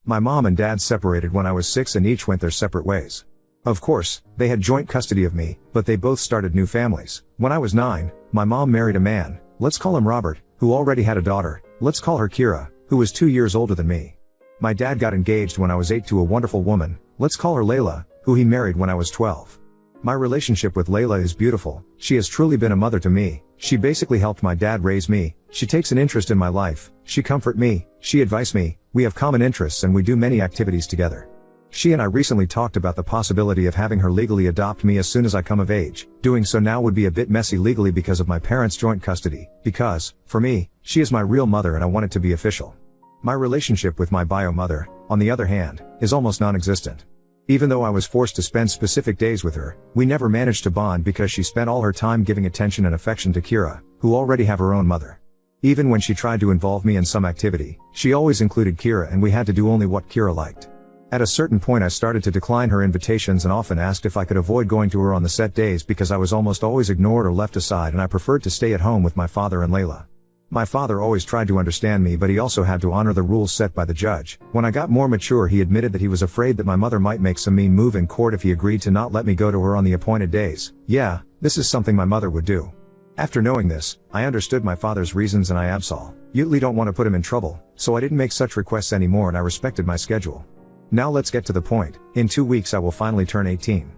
My mom and dad separated when I was 6 and each went their separate ways. Of course, they had joint custody of me, but they both started new families. When I was 9, my mom married a man, let's call him Robert, who already had a daughter, let's call her Kira, who was 2 years older than me. My dad got engaged when I was 8 to a wonderful woman, let's call her Layla, who he married when I was 12. My relationship with Layla is beautiful. She has truly been a mother to me. She basically helped my dad raise me. She takes an interest in my life. She comfort me. She advise me. We have common interests and we do many activities together. She and I recently talked about the possibility of having her legally adopt me as soon as I come of age. Doing so now would be a bit messy legally because of my parents' joint custody. Because, for me, she is my real mother and I want it to be official. My relationship with my bio mother, on the other hand, is almost non-existent. Even though I was forced to spend specific days with her, we never managed to bond because she spent all her time giving attention and affection to Kira, who already have her own mother. Even when she tried to involve me in some activity, she always included Kira and we had to do only what Kira liked. At a certain point I started to decline her invitations and often asked if I could avoid going to her on the set days because I was almost always ignored or left aside and I preferred to stay at home with my father and Layla. My father always tried to understand me but he also had to honor the rules set by the judge. When I got more mature he admitted that he was afraid that my mother might make some mean move in court if he agreed to not let me go to her on the appointed days. Yeah, this is something my mother would do. After knowing this, I understood my father's reasons and I absolutely don't want to put him in trouble, so I didn't make such requests anymore and I respected my schedule. Now let's get to the point. In 2 weeks I will finally turn 18.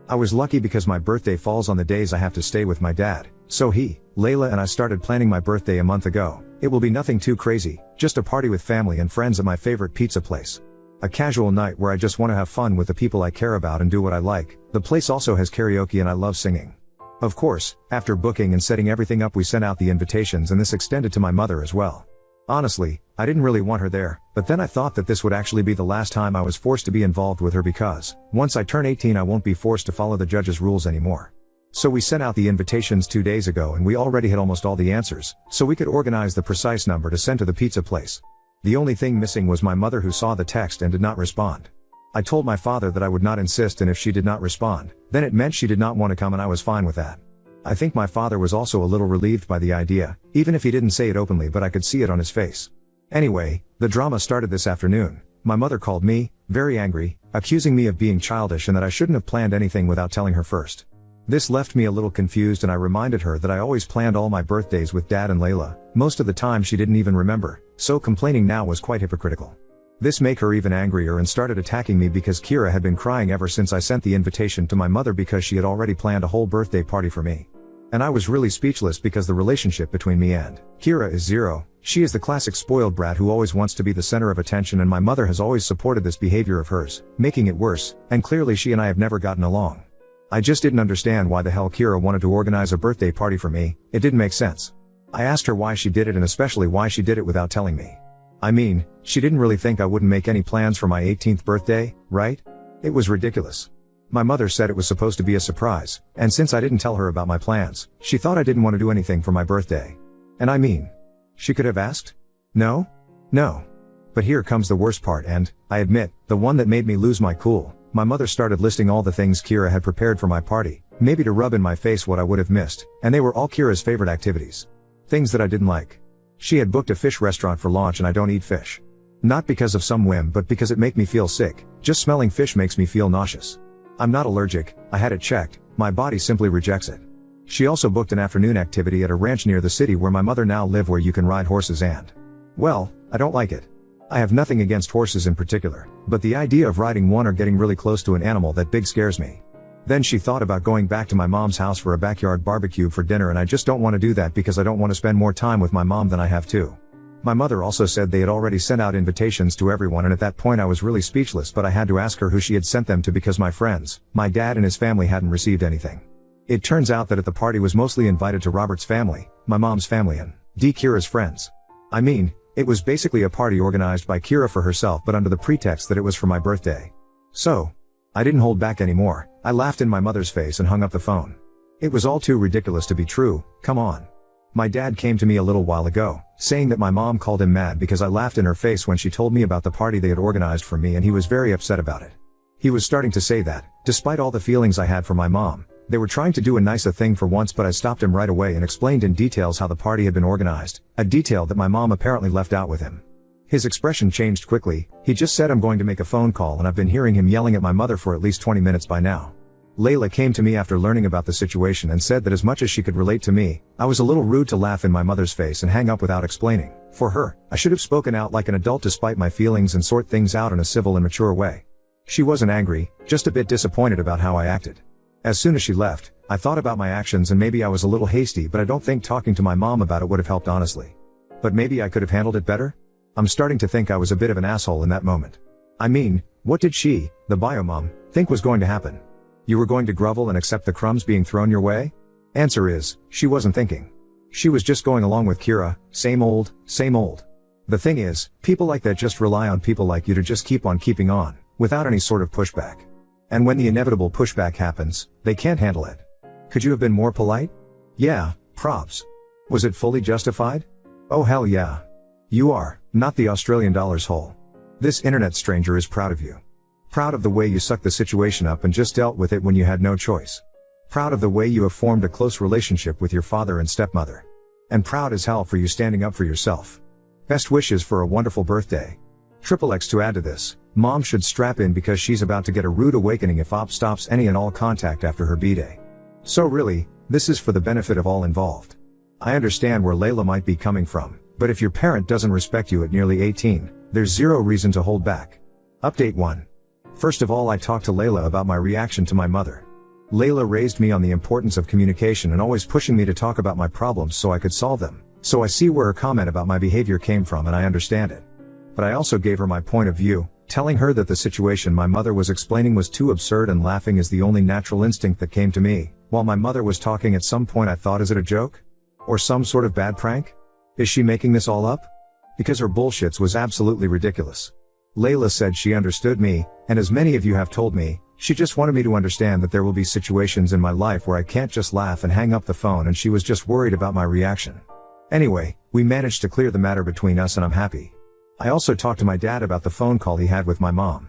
I was lucky because my birthday falls on the days I have to stay with my dad, so he, Layla and I started planning my birthday a month ago. It will be nothing too crazy, just a party with family and friends at my favorite pizza place. A casual night where I just want to have fun with the people I care about and do what I like. The place also has karaoke and I love singing. Of course, after booking and setting everything up we sent out the invitations and this extended to my mother as well. Honestly, I didn't really want her there, but then I thought that this would actually be the last time I was forced to be involved with her because, once I turn 18 I won't be forced to follow the judge's rules anymore. So we sent out the invitations 2 days ago and we already had almost all the answers, so we could organize the precise number to send to the pizza place. The only thing missing was my mother who saw the text and did not respond. I told my father that I would not insist and if she did not respond, then it meant she did not want to come and I was fine with that. I think my father was also a little relieved by the idea, even if he didn't say it openly but I could see it on his face. Anyway, the drama started this afternoon. My mother called me, very angry, accusing me of being childish and that I shouldn't have planned anything without telling her first. This left me a little confused and I reminded her that I always planned all my birthdays with Dad and Layla. Most of the time she didn't even remember, so complaining now was quite hypocritical. This made her even angrier and started attacking me because Kira had been crying ever since I sent the invitation to my mother because she had already planned a whole birthday party for me. And I was really speechless because the relationship between me and Kira is zero. She is the classic spoiled brat who always wants to be the center of attention and my mother has always supported this behavior of hers, making it worse, and clearly she and I have never gotten along. I just didn't understand why the hell Kira wanted to organize a birthday party for me. It didn't make sense. I asked her why she did it and especially why she did it without telling me. I mean, she didn't really think I wouldn't make any plans for my 18th birthday, right? It was ridiculous. My mother said it was supposed to be a surprise, and since I didn't tell her about my plans, she thought I didn't want to do anything for my birthday. And I mean, she could have asked? No? No. But here comes the worst part and, I admit, the one that made me lose my cool. My mother started listing all the things Kira had prepared for my party, maybe to rub in my face what I would have missed, and they were all Kira's favorite activities. Things that I didn't like. She had booked a fish restaurant for lunch and I don't eat fish. Not because of some whim but because it makes me feel sick. Just smelling fish makes me feel nauseous. I'm not allergic, I had it checked, my body simply rejects it. She also booked an afternoon activity at a ranch near the city where my mother now live where you can ride horses and, well, I don't like it. I have nothing against horses in particular, but the idea of riding one or getting really close to an animal that big scares me. Then she thought about going back to my mom's house for a backyard barbecue for dinner and I just don't want to do that because I don't want to spend more time with my mom than I have to. My mother also said they had already sent out invitations to everyone and at that point I was really speechless but I had to ask her who she had sent them to because my friends, my dad and his family hadn't received anything. It turns out that at the party was mostly invited to Robert's family, my mom's family and Kira's friends. I mean, it was basically a party organized by Kira for herself but under the pretext that it was for my birthday. So, I didn't hold back anymore, I laughed in my mother's face and hung up the phone. It was all too ridiculous to be true, come on. My dad came to me a little while ago, saying that my mom called him mad because I laughed in her face when she told me about the party they had organized for me and he was very upset about it. He was starting to say that, despite all the feelings I had for my mom, they were trying to do a nicer thing for once but I stopped him right away and explained in details how the party had been organized, a detail that my mom apparently left out with him. His expression changed quickly. He just said, "I'm going to make a phone call," and I've been hearing him yelling at my mother for at least 20 minutes by now. Layla came to me after learning about the situation and said that as much as she could relate to me, I was a little rude to laugh in my mother's face and hang up without explaining. For her, I should have spoken out like an adult despite my feelings and sort things out in a civil and mature way. She wasn't angry, just a bit disappointed about how I acted. As soon as she left, I thought about my actions and maybe I was a little hasty, but I don't think talking to my mom about it would have helped, honestly. But maybe I could have handled it better? I'm starting to think I was a bit of an asshole in that moment. I mean, what did she, the bio mom, think was going to happen? You were going to grovel and accept the crumbs being thrown your way? Answer is, she wasn't thinking. She was just going along with Kira, same old, same old. The thing is, people like that just rely on people like you to just keep on keeping on, without any sort of pushback. And when the inevitable pushback happens, they can't handle it. Could you have been more polite? Yeah, props. Was it fully justified? Oh hell yeah. You are, not the Australian dollars hole. This internet stranger is proud of you. Proud of the way you sucked the situation up and just dealt with it when you had no choice. Proud of the way you have formed a close relationship with your father and stepmother. And proud as hell for you standing up for yourself. Best wishes for a wonderful birthday. XXX to add to this, mom should strap in because she's about to get a rude awakening if Op stops any and all contact after her B-day. So really, this is for the benefit of all involved. I understand where Layla might be coming from, but if your parent doesn't respect you at nearly 18, there's zero reason to hold back. Update 1. First of all, I talked to Layla about my reaction to my mother. Layla raised me on the importance of communication and always pushing me to talk about my problems so I could solve them. So I see where her comment about my behavior came from and I understand it. But I also gave her my point of view, telling her that the situation my mother was explaining was too absurd and laughing is the only natural instinct that came to me. While my mother was talking, at some point I thought, is it a joke? Or some sort of bad prank? Is she making this all up? Because her bullshits was absolutely ridiculous. Layla said she understood me, and as many of you have told me, she just wanted me to understand that there will be situations in my life where I can't just laugh and hang up the phone, and she was just worried about my reaction. Anyway, we managed to clear the matter between us and I'm happy. I also talked to my dad about the phone call he had with my mom.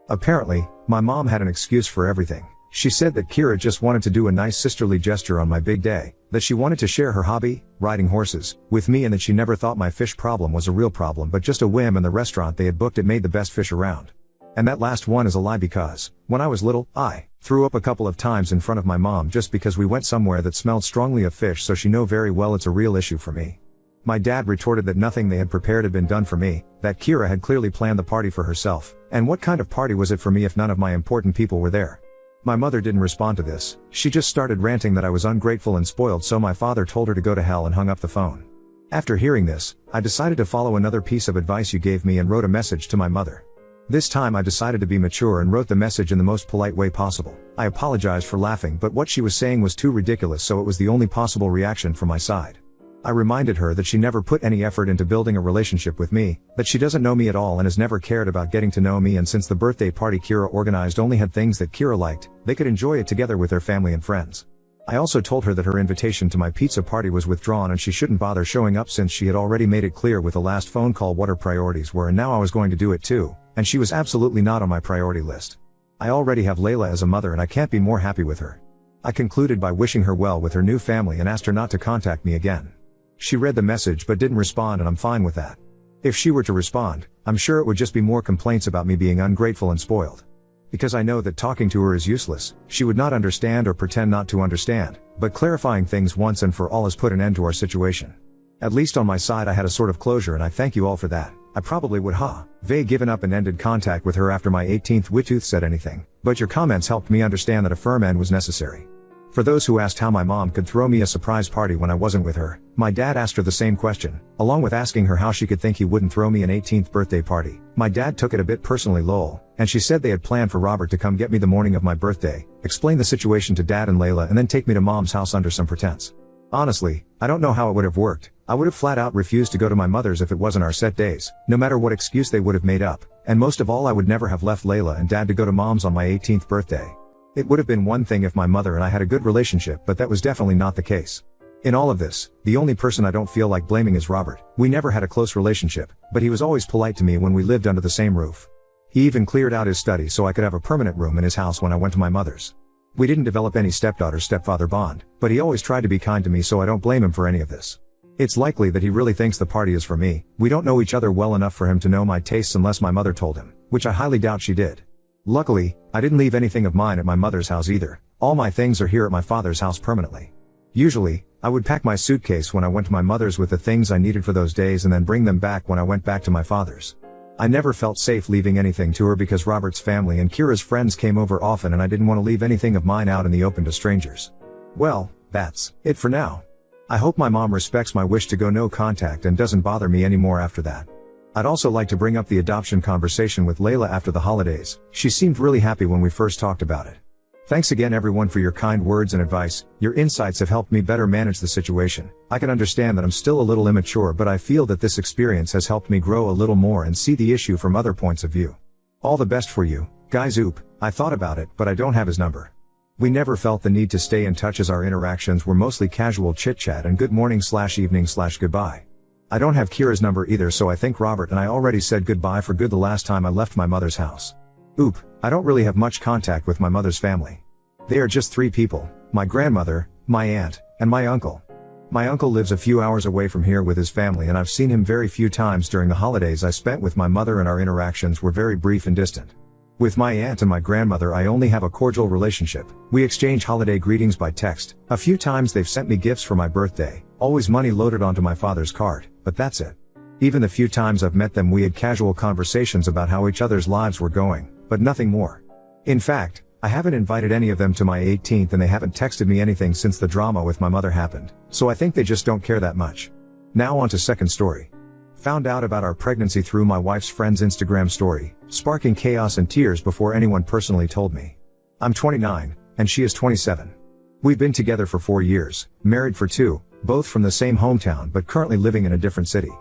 Apparently, my mom had an excuse for everything. She said that Kira just wanted to do a nice sisterly gesture on my big day, that she wanted to share her hobby, riding horses, with me, and that she never thought my fish problem was a real problem but just a whim, and the restaurant they had booked it made the best fish around. And that last one is a lie because, when I was little, I threw up a couple of times in front of my mom just because we went somewhere that smelled strongly of fish, so she know very well it's a real issue for me. My dad retorted that nothing they had prepared had been done for me, that Kira had clearly planned the party for herself, and what kind of party was it for me if none of my important people were there? My mother didn't respond to this, she just started ranting that I was ungrateful and spoiled, so my father told her to go to hell and hung up the phone. After hearing this, I decided to follow another piece of advice you gave me and wrote a message to my mother. This time I decided to be mature and wrote the message in the most polite way possible. I apologized for laughing, but what she was saying was too ridiculous, so it was the only possible reaction from my side. I reminded her that she never put any effort into building a relationship with me, that she doesn't know me at all and has never cared about getting to know me, and since the birthday party Kira organized only had things that Kira liked, they could enjoy it together with their family and friends. I also told her that her invitation to my pizza party was withdrawn and she shouldn't bother showing up since she had already made it clear with the last phone call what her priorities were, and now I was going to do it too, and she was absolutely not on my priority list. I already have Layla as a mother and I can't be more happy with her. I concluded by wishing her well with her new family and asked her not to contact me again. She read the message but didn't respond, and I'm fine with that. If she were to respond, I'm sure it would just be more complaints about me being ungrateful and spoiled. Because I know that talking to her is useless, she would not understand or pretend not to understand, but clarifying things once and for all has put an end to our situation. At least on my side I had a sort of closure, and I thank you all for that. I probably would have given up and ended contact with her after my 18th Witooth said anything, but your comments helped me understand that a firm end was necessary. For those who asked how my mom could throw me a surprise party when I wasn't with her, my dad asked her the same question, along with asking her how she could think he wouldn't throw me an 18th birthday party. My dad took it a bit personally, lol, and she said they had planned for Robert to come get me the morning of my birthday, explain the situation to dad and Layla, and then take me to mom's house under some pretense. Honestly, I don't know how it would have worked. I would have flat out refused to go to my mother's if it wasn't our set days, no matter what excuse they would have made up, and most of all I would never have left Layla and dad to go to mom's on my 18th birthday. It would have been one thing if my mother and I had a good relationship, but that was definitely not the case. In all of this, the only person I don't feel like blaming is Robert. We never had a close relationship, but he was always polite to me when we lived under the same roof. He even cleared out his study so I could have a permanent room in his house when I went to my mother's. We didn't develop any stepdaughter-stepfather bond, but he always tried to be kind to me, so I don't blame him for any of this. It's likely that he really thinks the party is for me. We don't know each other well enough for him to know my tastes unless my mother told him, which I highly doubt she did. Luckily, I didn't leave anything of mine at my mother's house either. All my things are here at my father's house permanently. Usually, I would pack my suitcase when I went to my mother's with the things I needed for those days and then bring them back when I went back to my father's. I never felt safe leaving anything to her because Robert's family and Kira's friends came over often and I didn't want to leave anything of mine out in the open to strangers. Well, that's it for now. I hope my mom respects my wish to go no contact and doesn't bother me anymore after that. I'd also like to bring up the adoption conversation with Layla after the holidays. She seemed really happy when we first talked about it. Thanks again everyone for your kind words and advice. Your insights have helped me better manage the situation. I can understand that I'm still a little immature, but I feel that this experience has helped me grow a little more and see the issue from other points of view. All the best for you, guys. I thought about it, but I don't have his number. We never felt the need to stay in touch as our interactions were mostly casual chit-chat and good morning/evening/goodbye. I don't have Kira's number either, so I think Robert and I already said goodbye for good the last time I left my mother's house. I don't really have much contact with my mother's family. They are just 3 people, my grandmother, my aunt, and my uncle. My uncle lives a few hours away from here with his family and I've seen him very few times during the holidays I spent with my mother, and our interactions were very brief and distant. With my aunt and my grandmother I only have a cordial relationship. We exchange holiday greetings by text. A few times they've sent me gifts for my birthday, always money loaded onto my father's card, but that's it. Even the few times I've met them we had casual conversations about how each other's lives were going, but nothing more. In fact, I haven't invited any of them to my 18th and they haven't texted me anything since the drama with my mother happened, so I think they just don't care that much. Now on to second story. Found out about our pregnancy through my wife's friend's Instagram story, sparking chaos and tears before anyone personally told me. I'm 29, and she is 27. We've been together for 4 years, married for 2, both from the same hometown but currently living in a different city.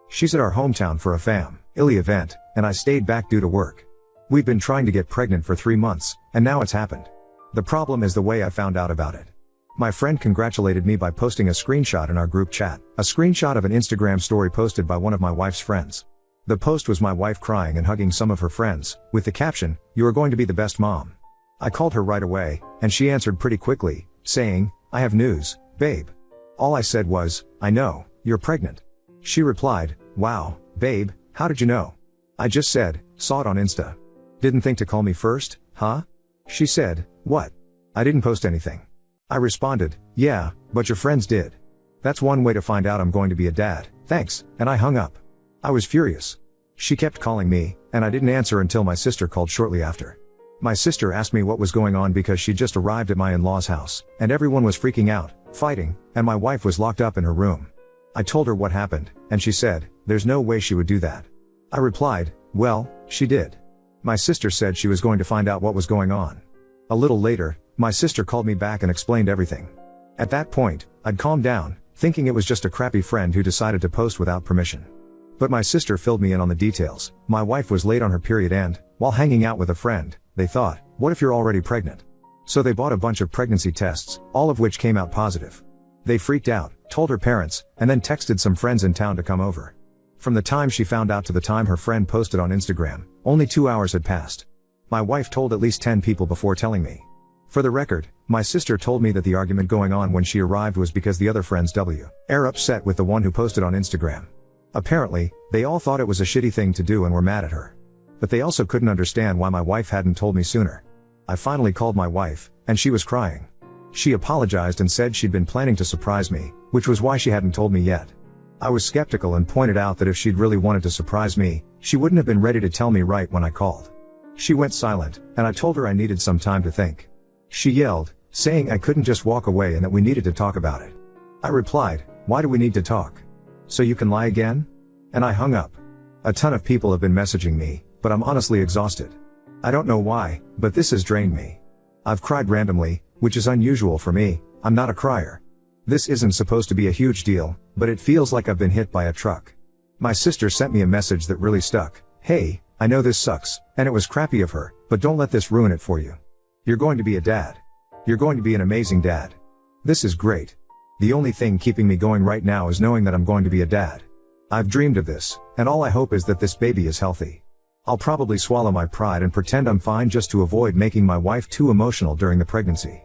She's at our hometown for a family event, and I stayed back due to work. We've been trying to get pregnant for 3 months, and now it's happened. The problem is the way I found out about it. My friend congratulated me by posting a screenshot in our group chat, a screenshot of an Instagram story posted by one of my wife's friends. The post was my wife crying and hugging some of her friends, with the caption, "You are going to be the best mom." I called her right away, and she answered pretty quickly, saying, "I have news, babe." All I said was, "I know, you're pregnant." She replied, "Wow, babe, how did you know?" I just said, "Saw it on Insta." "Didn't think to call me first, huh?" She said, "What?" I didn't post anything. I responded, "Yeah, but your friends did. That's one way to find out I'm going to be a dad, thanks," and I hung up. I was furious. She kept calling me, and I didn't answer until my sister called shortly after. My sister asked me what was going on because she just arrived at my in-laws' house, and everyone was freaking out, fighting, and my wife was locked up in her room. I told her what happened, and she said, "There's no way she would do that." I replied, "Well, she did." My sister said she was going to find out what was going on. A little later, my sister called me back and explained everything. At that point, I'd calmed down, thinking it was just a crappy friend who decided to post without permission. But my sister filled me in on the details. My wife was late on her period and, while hanging out with a friend, they thought, "What if you're already pregnant?" So they bought a bunch of pregnancy tests, all of which came out positive. They freaked out, told her parents, and then texted some friends in town to come over. From the time she found out to the time her friend posted on Instagram, only 2 hours had passed. My wife told at least 10 people before telling me. For the record, my sister told me that the argument going on when she arrived was because the other friends were upset with the one who posted on Instagram. Apparently, they all thought it was a shitty thing to do and were mad at her. But they also couldn't understand why my wife hadn't told me sooner. I finally called my wife, and she was crying. She apologized and said she'd been planning to surprise me, which was why she hadn't told me yet. I was skeptical and pointed out that if she'd really wanted to surprise me, she wouldn't have been ready to tell me right when I called. She went silent, and I told her I needed some time to think. She yelled, saying I couldn't just walk away and that we needed to talk about it. I replied, "Why do we need to talk? So you can lie again?" And I hung up. A ton of people have been messaging me, but I'm honestly exhausted. I don't know why, but this has drained me. I've cried randomly, which is unusual for me. I'm not a crier. This isn't supposed to be a huge deal, but it feels like I've been hit by a truck. My sister sent me a message that really stuck. "Hey, I know this sucks, and it was crappy of her, but don't let this ruin it for you. You're going to be a dad. You're going to be an amazing dad. This is great. The only thing keeping me going right now is knowing that I'm going to be a dad. I've dreamed of this, and all I hope is that this baby is healthy. I'll probably swallow my pride and pretend I'm fine just to avoid making my wife too emotional during the pregnancy.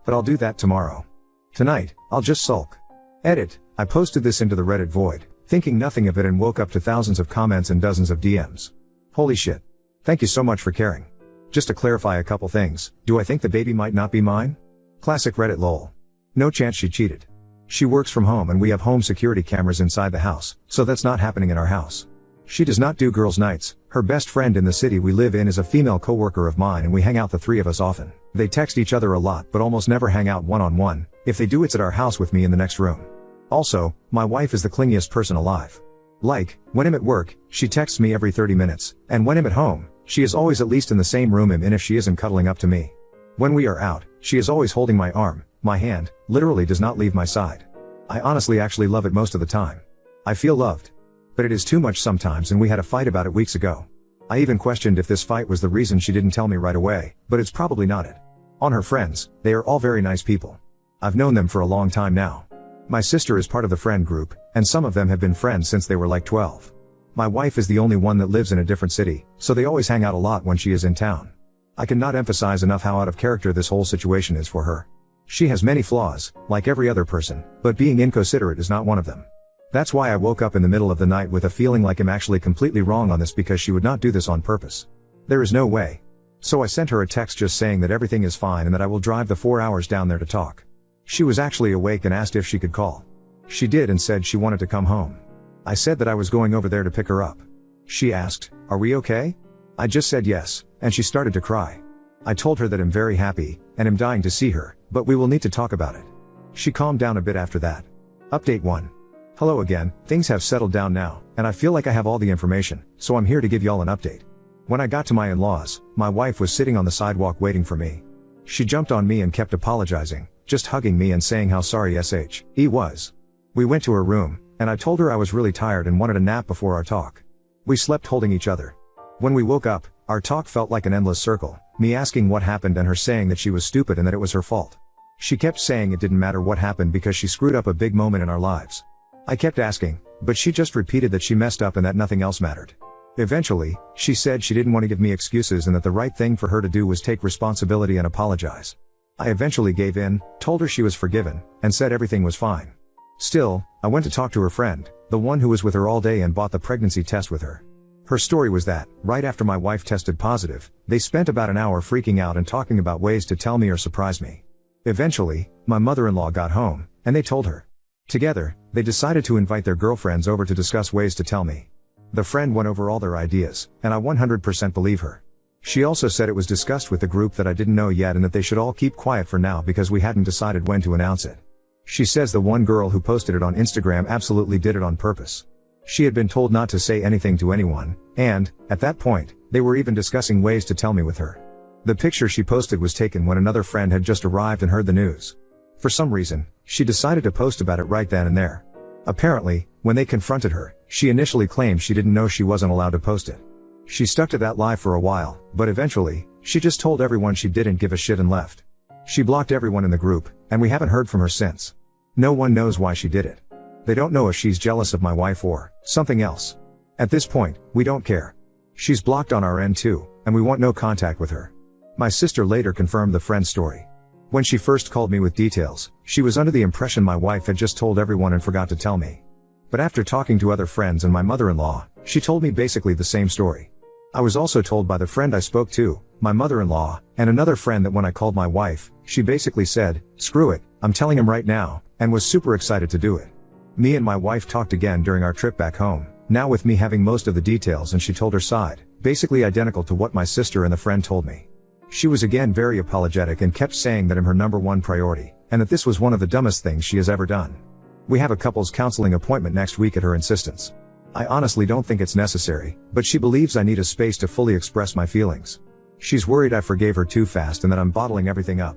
But I'll do that tomorrow. Tonight, I'll just sulk." Edit, I posted this into the Reddit void, thinking nothing of it, and woke up to thousands of comments and dozens of DMs. Holy shit. Thank you so much for caring. Just to clarify a couple things, do I think the baby might not be mine? Classic Reddit lol. No chance she cheated. She works from home and we have home security cameras inside the house, so that's not happening in our house. She does not do girls' nights. Her best friend in the city we live in is a female coworker of mine and we hang out, the three of us, often. They text each other a lot but almost never hang out one-on-one. If they do, it's at our house with me in the next room. Also, my wife is the clingiest person alive. Like, when I'm at work, she texts me every 30 minutes, and when I'm at home, she is always at least in the same room I'm in if she isn't cuddling up to me. When we are out, she is always holding my arm, my hand, literally does not leave my side. I honestly actually love it most of the time. I feel loved. But it is too much sometimes, and we had a fight about it weeks ago. I even questioned if this fight was the reason she didn't tell me right away, but it's probably not it. On her friends, they are all very nice people. I've known them for a long time now. My sister is part of the friend group, and some of them have been friends since they were like 12. My wife is the only one that lives in a different city, so they always hang out a lot when she is in town. I cannot emphasize enough how out of character this whole situation is for her. She has many flaws, like every other person, but being inconsiderate is not one of them. That's why I woke up in the middle of the night with a feeling like I'm actually completely wrong on this, because she would not do this on purpose. There is no way. So I sent her a text just saying that everything is fine and that I will drive the 4 hours down there to talk. She was actually awake and asked if she could call. She did and said she wanted to come home. I said that I was going over there to pick her up. She asked, "Are we okay?" I just said yes, and she started to cry. I told her that I'm very happy, and am dying to see her, but we will need to talk about it. She calmed down a bit after that. Update 1. Hello again, things have settled down now, and I feel like I have all the information, so I'm here to give y'all an update. When I got to my in-laws, my wife was sitting on the sidewalk waiting for me. She jumped on me and kept apologizing, just hugging me and saying how sorry she was. We went to her room, and I told her I was really tired and wanted a nap before our talk. We slept holding each other. When we woke up, our talk felt like an endless circle, me asking what happened and her saying that she was stupid and that it was her fault. She kept saying it didn't matter what happened because she screwed up a big moment in our lives. I kept asking, but she just repeated that she messed up and that nothing else mattered. Eventually, she said she didn't want to give me excuses and that the right thing for her to do was take responsibility and apologize. I eventually gave in, told her she was forgiven, and said everything was fine. Still, I went to talk to her friend, the one who was with her all day and bought the pregnancy test with her. Her story was that, right after my wife tested positive, they spent about an hour freaking out and talking about ways to tell me or surprise me. Eventually, my mother-in-law got home, and they told her. Together, they decided to invite their girlfriends over to discuss ways to tell me. The friend went over all their ideas, and I 100% believe her. She also said it was discussed with the group that I didn't know yet and that they should all keep quiet for now because we hadn't decided when to announce it. She says the one girl who posted it on Instagram absolutely did it on purpose. She had been told not to say anything to anyone, and, at that point, they were even discussing ways to tell me with her. The picture she posted was taken when another friend had just arrived and heard the news. For some reason, she decided to post about it right then and there. Apparently, when they confronted her, she initially claimed she didn't know she wasn't allowed to post it. She stuck to that lie for a while, but eventually, she just told everyone she didn't give a shit and left. She blocked everyone in the group, and we haven't heard from her since. No one knows why she did it. They don't know if she's jealous of my wife or something else. At this point, we don't care. She's blocked on our end too, and we want no contact with her. My sister later confirmed the friend's story. When she first called me with details, she was under the impression my wife had just told everyone and forgot to tell me. But after talking to other friends and my mother-in-law, she told me basically the same story. I was also told by the friend I spoke to, my mother-in-law, and another friend that when I called my wife, she basically said, "Screw it, I'm telling him right now," and was super excited to do it. Me and my wife talked again during our trip back home, now with me having most of the details, and she told her side, basically identical to what my sister and the friend told me. She was again very apologetic and kept saying that I'm her #1 priority, and that this was one of the dumbest things she has ever done. We have a couples counseling appointment next week at her insistence. I honestly don't think it's necessary, but she believes I need a space to fully express my feelings. She's worried I forgave her too fast and that I'm bottling everything up.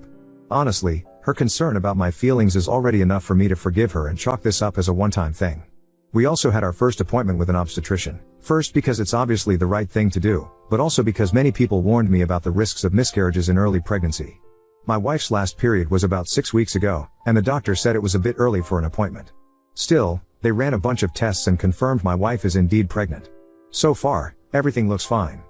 Honestly, her concern about my feelings is already enough for me to forgive her and chalk this up as a one-time thing. We also had our first appointment with an obstetrician, first because it's obviously the right thing to do, but also because many people warned me about the risks of miscarriages in early pregnancy. My wife's last period was about 6 weeks ago, and the doctor said it was a bit early for an appointment. Still, they ran a bunch of tests and confirmed my wife is indeed pregnant. So far, everything looks fine.